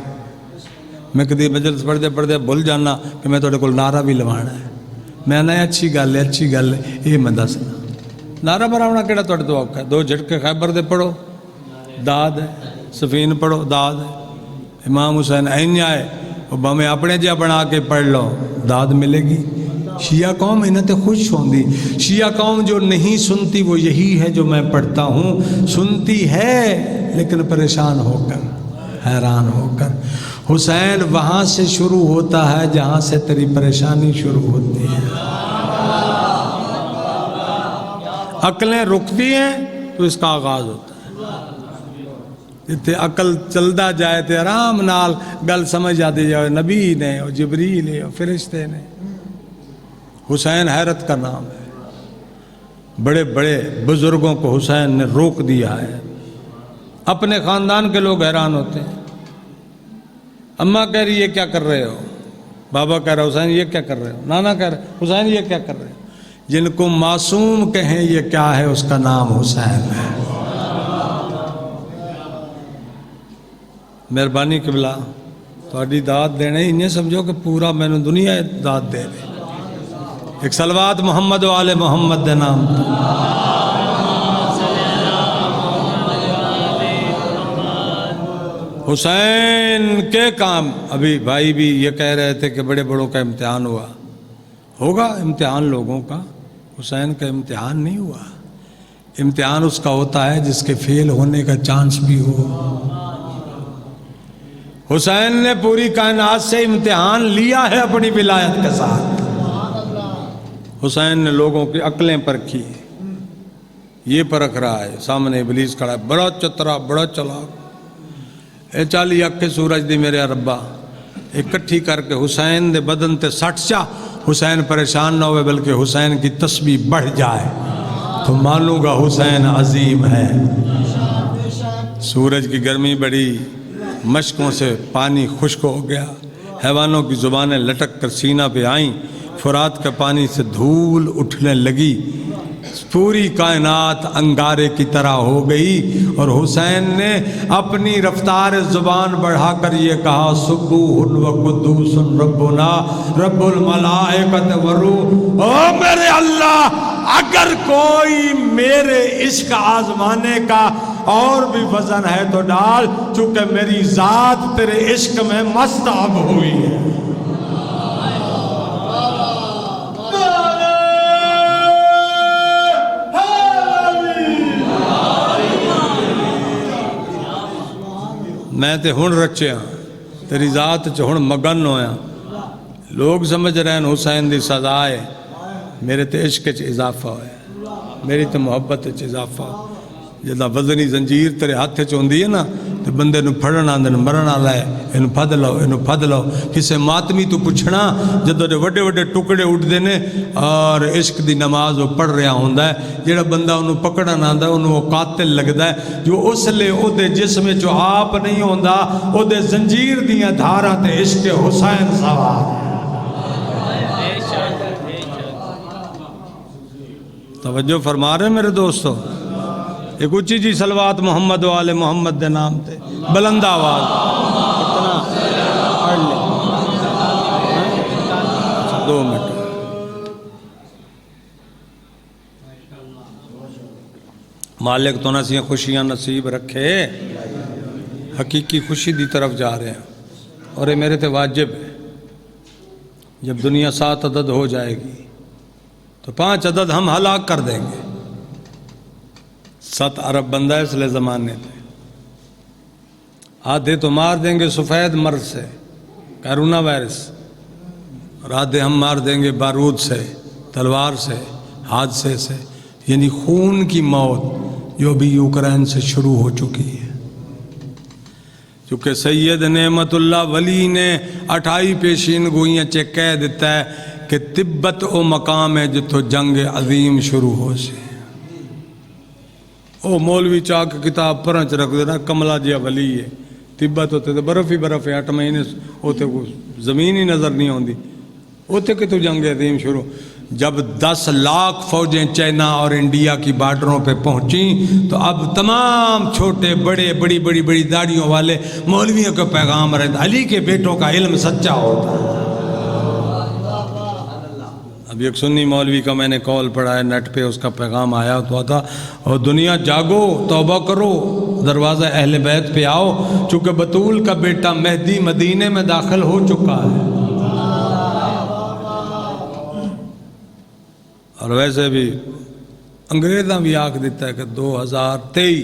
میں کدی مجلس پڑھتے پڑھتے بھول جانا کہ میں تھوڑے کول نعرہ بھی لوانا ہے، میں نے اچھی گل ہے یہ میں دسنا۔ نعرہ مراونا کہڑا تھوڑے تو اوکھا ہے؟ 2 جھٹکے خیبر دے پڑھو داد ہے، صفین پڑھو داد ہے، امام حسین این آئے وہ بھامیں اپنے جہاں بنا کے پڑھ لو داد ملے گی۔ شیعہ قوم انہیں تے خوش ہوندی، شیعہ قوم جو نہیں سنتی وہ یہی ہے جو میں پڑھتا ہوں، سنتی ہے لیکن پریشان ہو کر، حیران ہو کر۔ حسین وہاں سے شروع ہوتا ہے جہاں سے تیری پریشانی شروع ہوتی ہے۔ عقلیں رکتی ہیں تو اس کا آغاز ہوتا ہے، جتنے عقل چلدا جائے تے آرام نال گل سمجھ جاتی جائے، نبی نے اور جبریل نے اور فرشتے نے۔ حسین حیرت کا نام ہے، بڑے بڑے بزرگوں کو حسین نے روک دیا ہے، اپنے خاندان کے لوگ حیران ہوتے ہیں۔ اماں کہہ رہی یہ کیا کر رہے ہو، بابا کہہ رہا حسین یہ کیا کر رہے ہو، نانا کہہ رہے حسین یہ کیا کر رہے ہو۔ جن کو معصوم کہیں یہ کیا ہے، اس کا نام حسین ہے۔ مہربانی قبلہ تھوڑی داد دینے انہیں سمجھو کہ پورا میں نے دنیا داد دے دے۔ ایک صلوات محمد و آل محمد دے نام حسین کے کام۔ ابھی بھائی بھی یہ کہہ رہے تھے کہ بڑے بڑوں کا امتحان ہوا، ہوگا امتحان لوگوں کا، حسین کا امتحان نہیں ہوا۔ امتحان اس کا ہوتا ہے جس کے فیل ہونے کا چانس بھی ہو۔ حسین نے پوری کائنات سے امتحان لیا ہے اپنی ولایت کے ساتھ۔ حسین نے لوگوں کی عقلیں پرکھی، یہ پرکھ رہا ہے، سامنے ابلیس کھڑا ہے، بڑا چترا بڑا چلاک، اے چالی اکھے سورج دی میرے ربا، اکٹھی کر کے حسین دے بدن تے سٹ چا، حسین پریشان نہ ہوئے بلکہ حسین کی تسبیح بڑھ جائے تو مانوں گا حسین عظیم ہے۔ سورج کی گرمی بڑی، مشکوں سے پانی خشک ہو گیا، حیوانوں کی زبانیں لٹک کر سینہ پہ آئیں، فرات کے پانی سے دھول اٹھنے لگی، پوری کائنات انگارے کی طرح ہو گئی، اور حسین نے اپنی رفتار زبان بڑھا کر یہ کہا سبوح و قدوس ربنا رب الملائکۃ والروح۔ او میرے اللہ، اگر کوئی میرے عشق آزمانے کا اور بھی وزن ہے تو ڈال، چونکہ میری ذات تیرے عشق میں مست اب ہوئی ہے۔ میں تے ہن رچیا تیری ذات چ ہن مگن ہویا، لوگ سمجھ رہے ہیں حسین دی سزا ہے، میرے تے عشق چ اضافہ ہویا، میری تے محبت چ اضافہ ہو۔ جدہ وزنی زنجیر تیرے ہاتھ چ ہوندی ہے نا تے بندے نو پھڑن آندے مرن والا ہے، اینو پھد لو اینو پھد لو۔ کسے ماتمی تو پوچھنا جدوں دے وڈے وڈے ٹکڑے اٹھدے نے اور عشق دی نماز وہ پڑھ رہا ہوندا ہے، جڑا بندہ انہوں پکڑن آندا ہے انہوں وہ قاتل لگدا ہے، جو اس لئے او دے جسم جو آپ نہیں ہوندا، او دے زنجیر دیاں دھاراں تے عشق حسین سوار۔ توجہ فرما رہے میرے دوستو، ایک اچھی جی صلوات محمد و آل محمد دے نام تے بلند آواز اتنا پڑھ لیں 2 منٹ۔ مالک تو نہ خوشیاں نصیب رکھے، حقیقی خوشی دی طرف جا رہے ہیں، اور یہ میرے تے واجب ہے۔ جب دنیا 7 عدد ہو جائے گی تو 5 عدد ہم ہلاک کر دیں گے۔ 7 ارب بندہ اس لئے زمانے تھے، آدھے تو مار دیں گے سفید مرض سے، کرونا وائرس، اور آدھے ہم مار دیں گے بارود سے، تلوار سے، حادثے سے، یعنی خون کی موت جو بھی یوکرین سے شروع ہو چکی ہے۔ چونکہ سید نعمت اللہ ولی نے 28 پیشین گوئیاں کہہ دیتا ہے کہ تبت او مقام ہے جتوں جنگ عظیم شروع ہو سے۔ وہ مولوی چاہ کے کتاب پرچ رکھ دینا کملا جیا ولی ہے تبت ہوتے تو برف ہی برف ہے 8 مہینے ہوتے کو زمین ہی نظر نہیں آتی ہوتے کہ تو جنگ عظیم شروع جب 10 لاکھ فوجیں چائنا اور انڈیا کی بارڈروں پہ پہنچیں تو اب تمام چھوٹے بڑے بڑی بڑی بڑی داڑھیوں والے مولویوں کا پیغام رہتا علی کے بیٹوں کا علم سچا ہوتا ہے. اب ایک سنی مولوی کا میں نے کال پڑھا ہے نیٹ پہ اس کا پیغام آیا تو تھا اور دنیا جاگو توبہ کرو دروازہ اہل بیت پہ آؤ چونکہ بطول کا بیٹا مہدی مدینے میں داخل ہو چکا ہے. اور ویسے بھی انگریزاں بھی آنکھ دیتا ہے کہ 2023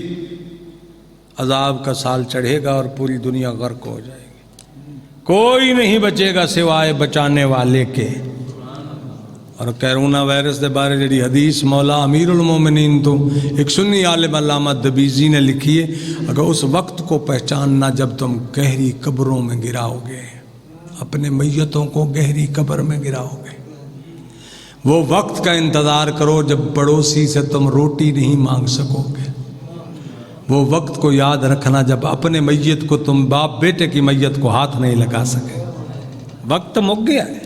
عذاب کا سال چڑھے گا اور پوری دنیا غرق ہو جائے گی کوئی نہیں بچے گا سوائے بچانے والے کے. اور کیرونا وائرس دے بارے جڑی حدیث مولا امیر المومنین تو ایک سنی عالم علامہ دبیزی نے لکھی ہے اگر اس وقت کو پہچاننا جب تم گہری قبروں میں گراؤ گے اپنے میتوں کو گہری قبر میں گراؤ گے وہ وقت کا انتظار کرو جب پڑوسی سے تم روٹی نہیں مانگ سکو گے وہ وقت کو یاد رکھنا جب اپنے میت کو تم باپ بیٹے کی میت کو ہاتھ نہیں لگا سکے. وقت مک گیا ہے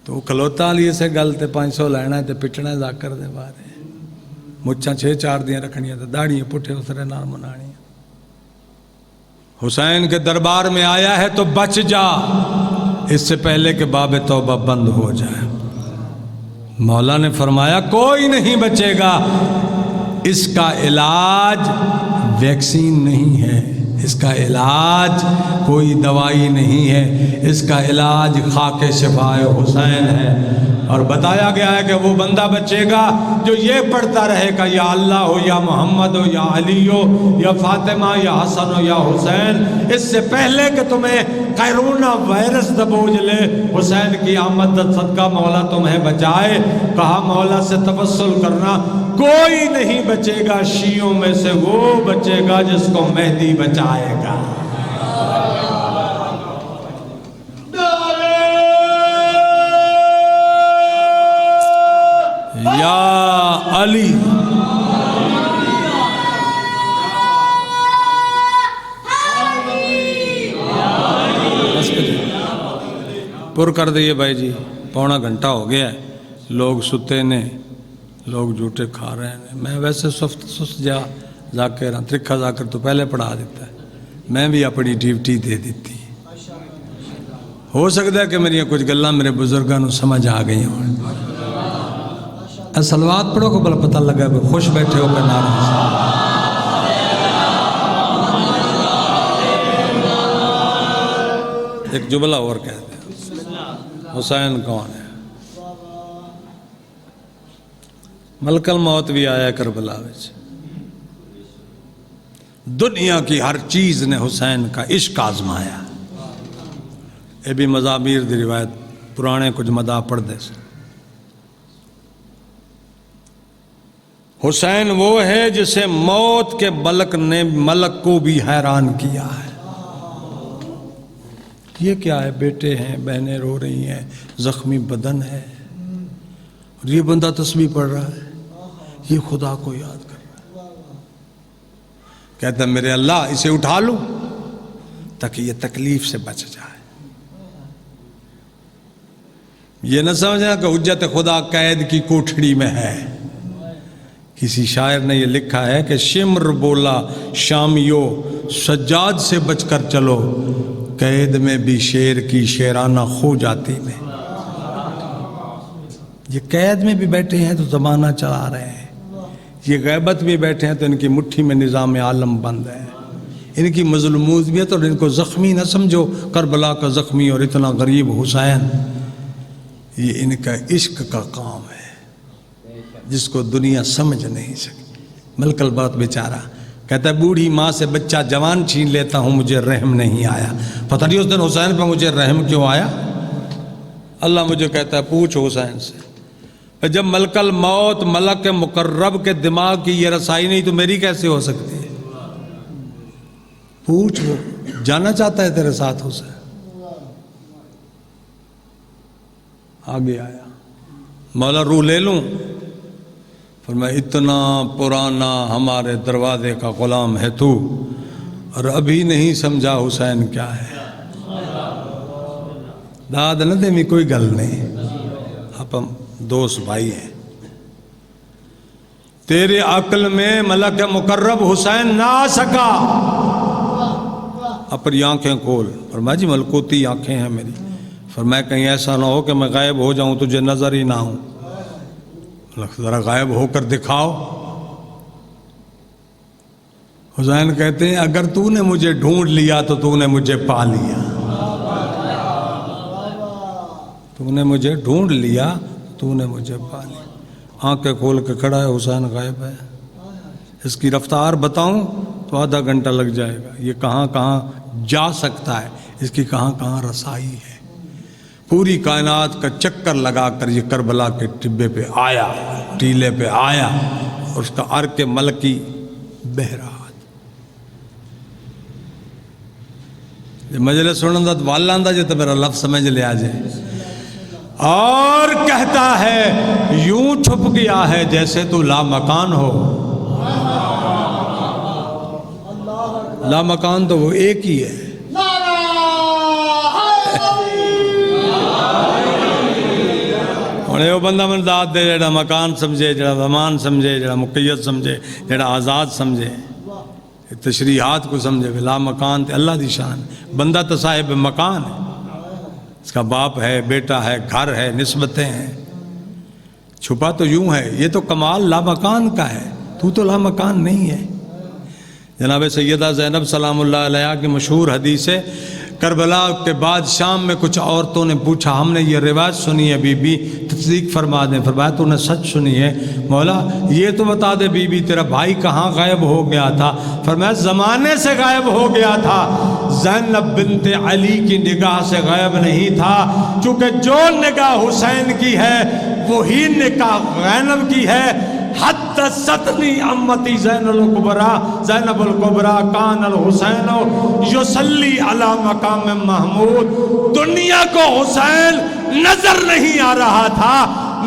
تو کھلوتا لیے سے گلتے 500 لینا ہے تو پٹنا ہے ذاکر دے بارے مچھاں 6-4 دیاں رکھنیاں تو داڑیاں پٹھے اسرے نال منانی. حسین کے دربار میں آیا ہے تو بچ جا اس سے پہلے کہ باب توبہ بند ہو جائے. مولا نے فرمایا کوئی نہیں بچے گا اس کا علاج ویکسین نہیں ہے اس کا علاج کوئی دوائی نہیں ہے اس کا علاج خاک شفائے حسین ہے. اور بتایا گیا ہے کہ وہ بندہ بچے گا جو یہ پڑھتا رہے گا یا اللہ ہو یا محمد ہو یا علی ہو یا فاطمہ یا حسن ہو یا حسین اس سے پہلے کہ تمہیں کیرونا وائرس دبوچ لے حسین کی آمد صدقہ مولا تمہیں بچائے. کہا مولا سے توسل کرنا کوئی نہیں بچے گا شیعوں میں سے وہ بچے گا جس کو مہدی بچائے گا. یا علی پر کر دئیے بھائی جی 1.25 گھنٹہ ہو گیا ہے لوگ ستے نے لوگ جھوٹے کھا رہے ہیں. میں ویسے سست جا ذاکر ترکھا ذاکر تو پہلے پڑھا دیتا ہے میں بھی اپنی ڈیوٹی دے دیتی ہو سکتا ہے کہ میری کچھ گلاں میرے بزرگاں نو سمجھ آ گئی ہوں. صلوات پڑھو کو بلا پتہ لگا ہے خوش بیٹھے ہو کر نعرہ ایک جملہ اور کہتے ہیں حسین کون ہے. ملک الموت بھی آیا کربلا وچ دنیا کی ہر چیز نے حسین کا عشق آزمایا. یہ بھی مزامیر دی روایت پرانے کچھ مداح پڑھ دے سے. حسین وہ ہے جسے موت کے ملک نے ملک کو بھی حیران کیا ہے. یہ کیا ہے بیٹے ہیں بہنیں رو رہی ہیں زخمی بدن ہے اور یہ بندہ تسبیح پڑھ رہا ہے یہ خدا کو یاد کر رہا ہے. کہتا ہے میرے اللہ اسے اٹھا لوں تاکہ یہ تکلیف سے بچ جائے. یہ نہ سمجھنا کہ حجت خدا قید کی کوٹھڑی میں ہے. کسی شاعر نے یہ لکھا ہے کہ شمر بولا شامیو سجاد سے بچ کر چلو قید میں بھی شیر کی شیرانہ خو جاتی میں. یہ قید میں بھی بیٹھے ہیں تو زمانہ چلا رہے ہیں یہ غیبت بھی بیٹھے ہیں تو ان کی مٹھی میں نظام عالم بند ہے. ان کی مظلومیت اور ان کو زخمی نہ سمجھو کربلا کا زخمی اور اتنا غریب حسین یہ ان کا عشق کا کام ہے جس کو دنیا سمجھ نہیں سکی. ملک البات بیچارہ کہتا ہے بوڑھی ماں سے بچہ جوان چھین لیتا ہوں مجھے رحم نہیں آیا. پتہ نہیں اس دن حسین پہ مجھے رحم کیوں آیا. اللہ مجھے کہتا ہے پوچھ حسین سے جب ملک الموت ملک مقرب کے دماغ کی یہ رسائی نہیں تو میری کیسے ہو سکتی ہے. پوچھ وہ جانا چاہتا ہے تیرے ساتھ حسین. آگے آیا مولا روح لے لوں فرمایا اتنا پرانا ہمارے دروازے کا غلام ہے تو، اور ابھی نہیں سمجھا حسین کیا ہے۔ داد نہ دے میں کوئی گل نہیں، آپ ہم دوست بھائی ہیں۔ تیرے عقل میں ملک مقرب حسین نہ آ سکا، اپنی آنکھیں کھول۔ فرمایا جی ملکوتی آنکھیں ہیں میری۔ فرمایا کہیں ایسا نہ ہو کہ میں غائب ہو جاؤں تجھے نظر ہی نہ ہوں، ذرا غائب ہو کر دکھاؤ۔ حسین کہتے ہیں اگر تو نے مجھے ڈھونڈ لیا تو تو نے مجھے پا لیا، تو نے مجھے ڈھونڈ لیا تو نے مجھے پا لیا۔ آنکھیں کھول کے کھڑا ہے، حسین غائب ہے۔ اس کی رفتار بتاؤں تو آدھا گھنٹہ لگ جائے گا، یہ کہاں کہاں جا سکتا ہے، اس کی کہاں کہاں رسائی ہے۔ پوری کائنات کا چکر لگا کر یہ کربلا کے ٹبے پہ آیا، ٹیلے پہ آیا، اور اس کا عرق ملکی بہہ رہا۔ مجلس سنن دا والا آندا جے تو میرا لفظ سمجھ لیا جائے۔ اور کہتا ہے یوں چھپ گیا ہے جیسے تو لامکان ہو۔ لامکان تو وہ ایک ہی ہے۔ وہ بندہ من داد دے جڑا مکان سمجھے، جڑا زمان سمجھے، جڑا مقید سمجھے، جڑا آزاد سمجھے، تشریحات کو سمجھے۔ لا مکان تے اللہ دی شان، بندہ تو صاحب مکان ہے، اس کا باپ ہے، بیٹا ہے، گھر ہے، نسبتیں ہیں۔ چھپا تو یوں ہے، یہ تو کمال لا مکان کا ہے، تو لا مکان نہیں ہے۔ جناب سیدہ زینب سلام اللہ علیہا کی مشہور حدیث ہے، کربلا کے بعد شام میں کچھ عورتوں نے پوچھا ہم نے یہ روایت سنی ہے بی بی تصدیق فرما دیں۔ فرمایا تو نے سچ سنی ہے مولا، یہ تو بتا دے بی بی تیرا بھائی کہاں غائب ہو گیا تھا؟ فرمایا زمانے سے غائب ہو گیا تھا، زینب بنت علی کی نگاہ سے غائب نہیں تھا، چونکہ جو نگاہ حسین کی ہے وہی نگاہ زینب کی ہے۔ حدثتنی امتی زینب الکبریٰ کان الحسین یصلی علی مقام محمود۔ دنیا کو حسین نظر نہیں آ رہا تھا،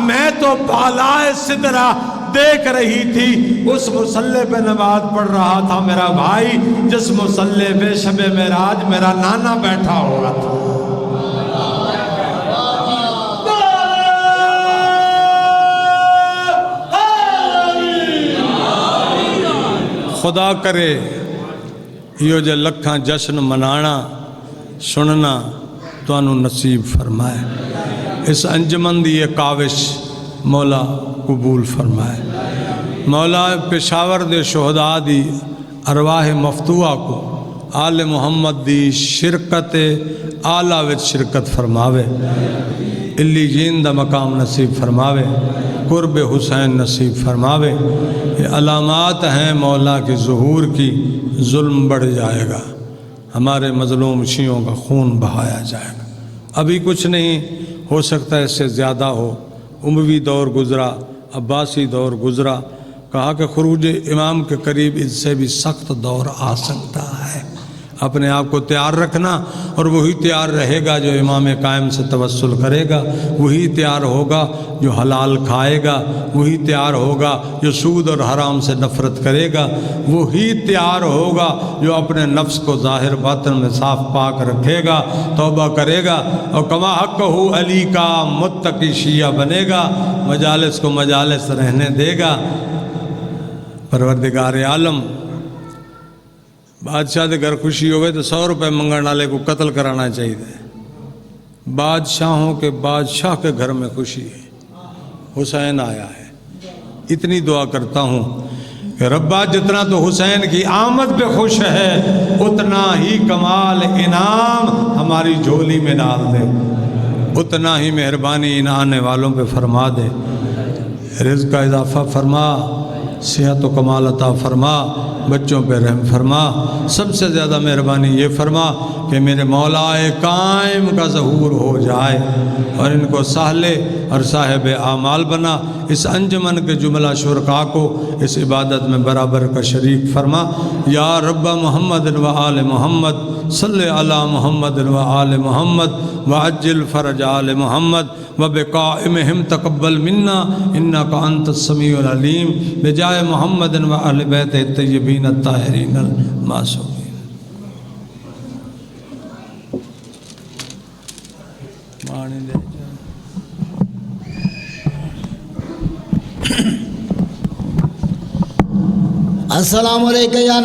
میں تو بالائے سدرہ دیکھ رہی تھی، اس مصلی پہ نماز پڑھ رہا تھا میرا بھائی، جس مصلی پہ شب معراج میرا نانا بیٹھا ہوا تھا۔ خدا کرے یہ جو لکھاں جشن منانا سننا تو انہوں نصیب فرمائے، اس انجمن دی یہ کاوش مولا قبول فرمائے۔ مولا پشاور دے شہداء دی ارواح مفتوحہ کو آل محمد دی شرکت آلہ وچ شرکت فرماوے، علی جین دا مقام نصیب فرماوے، قرب حسین نصیب فرماوے۔ یہ علامات ہیں مولا کے ظہور کی، ظلم بڑھ جائے گا، ہمارے مظلوم شیعوں کا خون بہایا جائے گا۔ ابھی کچھ نہیں ہو سکتا، اس سے زیادہ ہو۔ اموی دور گزرا، عباسی دور گزرا، کہا کہ خروج امام کے قریب اس سے بھی سخت دور آ سکتا ہے۔ اپنے آپ کو تیار رکھنا، اور وہی تیار رہے گا جو امام قائم سے توسل کرے گا، وہی تیار ہوگا جو حلال کھائے گا، وہی تیار ہوگا جو سود اور حرام سے نفرت کرے گا، وہی تیار ہوگا جو اپنے نفس کو ظاہر باطن میں صاف پاک رکھے گا، توبہ کرے گا، اور کما حق ہو علی کا متقی شیعہ بنے گا، مجالس کو مجالس رہنے دے گا۔ پروردگار عالم بادشاہ دے گھر خوشی ہوئے تو 100 روپے منگن والے کو قتل کرانا چاہیے۔ بادشاہوں کے بادشاہ کے گھر میں خوشی ہے، حسین آیا ہے۔ اتنی دعا کرتا ہوں کہ ربا جتنا تو حسین کی آمد پہ خوش ہے، اتنا ہی کمال انعام ہماری جھولی میں ڈال دے، اتنا ہی مہربانی ان آنے والوں پہ فرما دے، رزق کا اضافہ فرما، صحت و کمال عطا فرما، بچوں پہ رحم فرما، سب سے زیادہ مہربانی یہ فرما کہ میرے مولا قائم کا ظہور ہو جائے اور ان کو سہلے اور صاحب اعمال بنا، اس انجمن کے جملہ شرکا کو اس عبادت میں برابر کا شریک فرما۔ یا رب محمد و آل محمد صلی علی محمد و آل محمد وعجل فرج آل محمد وبقائمہم تقبل منا انک انت السمیع العلیم بجائے محمد و اہل بیت الطیبین الطاہرین المعصومین۔ السلام علیکم یا